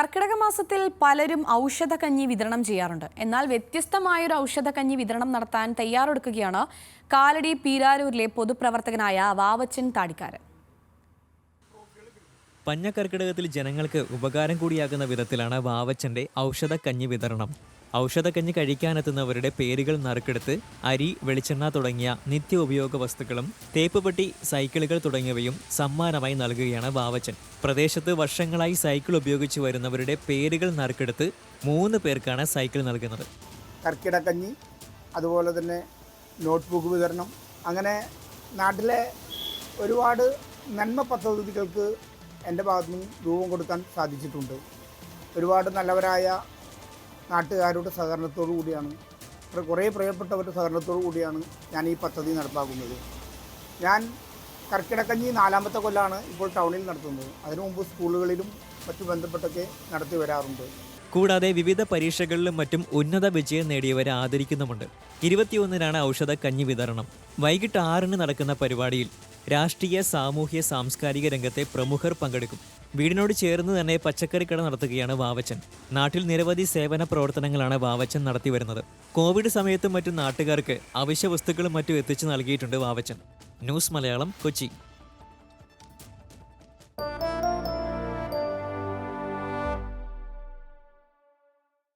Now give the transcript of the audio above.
കർക്കിടക മാസത്തിൽ പലരും ഔഷധക്കഞ്ഞി വിതരണം ചെയ്യാറുണ്ട്. എന്നാൽ വ്യത്യസ്തമായൊരു ഔഷധക്കഞ്ഞി വിതരണം നടത്താൻ തയ്യാറെടുക്കുകയാണ് കാലടി പീരാരൂരിലെ പൊതുപ്രവർത്തകനായ വാവച്ചൻ താടിക്കാരൻ. പഞ്ഞക്കർക്കിടകത്തിൽ ജനങ്ങൾക്ക് ഉപകാരം കൂടിയാകുന്ന വിധത്തിലാണ് വാവച്ചന്റെ ഔഷധക്കഞ്ഞി വിതരണം. ഔഷധക്കഞ്ഞി കഴിക്കാനെത്തുന്നവരുടെ പേരുകൾ നറുക്കെടുത്ത് അരി, വെളിച്ചെണ്ണ തുടങ്ങിയ നിത്യോപയോഗ വസ്തുക്കളും തേപ്പുപെട്ടി, സൈക്കിളുകൾ തുടങ്ങിയവയും സമ്മാനമായി നൽകുകയാണ് വാവച്ചൻ. പ്രദേശത്ത് വർഷങ്ങളായി സൈക്കിൾ ഉപയോഗിച്ച് വരുന്നവരുടെ പേരുകൾ നറുക്കെടുത്ത് 3 പേർക്കാണ് സൈക്കിൾ നൽകുന്നത്. കർക്കിടകഞ്ഞി, അതുപോലെ തന്നെ നോട്ട്ബുക്ക് വിതരണം, അങ്ങനെ നാട്ടിലെ ഒരുപാട് നന്മ പദ്ധതികൾക്ക് എൻ്റെ ഭാഗത്തു നിന്ന് രൂപം കൊടുക്കാൻ സാധിച്ചിട്ടുണ്ട്. ഒരുപാട് നല്ലവരായ നാട്ടുകാരുടെ സഹകരണത്തോടു കൂടിയാണ്, കുറേ പ്രിയപ്പെട്ടവരുടെ സഹകരണത്തോടു കൂടിയാണ് ഞാൻ ഈ പദ്ധതി നടപ്പാക്കുന്നത്. ഞാൻ കർക്കിടകഞ്ഞി 4ാമത്തെ കൊല്ലമാണ് ഇപ്പോൾ ടൗണിൽ നടത്തുന്നത്. അതിനു മുമ്പ് സ്കൂളുകളിലും മറ്റു ബന്ധപ്പെട്ടൊക്കെ നടത്തി വരാറുണ്ട്. കൂടാതെ വിവിധ പരീക്ഷകളിലും മറ്റും ഉന്നത വിജയം നേടിയവരെ ആദരിക്കുന്നുമുണ്ട്. 21-നാണ് ഔഷധക്കഞ്ഞി വിതരണം. വൈകിട്ട് 6-ന് നടക്കുന്ന പരിപാടിയിൽ രാഷ്ട്രീയ, സാമൂഹ്യ, സാംസ്കാരിക രംഗത്തെ പ്രമുഖർ പങ്കെടുക്കും. വീടിനോട് ചേർന്ന് തന്നെ പച്ചക്കറിക്കട നടത്തുകയാണ് വാവച്ചൻ. നാട്ടിൽ നിരവധി സേവന പ്രവർത്തനങ്ങളാണ് വാവച്ചൻ നടത്തിവരുന്നത്. കോവിഡ് സമയത്തും മറ്റു നാട്ടുകാർക്ക് അവശ്യ വസ്തുക്കളും മറ്റും എത്തിച്ചു നൽകിയിട്ടുണ്ട് വാവച്ചൻ. ന്യൂസ് മലയാളം, കൊച്ചി.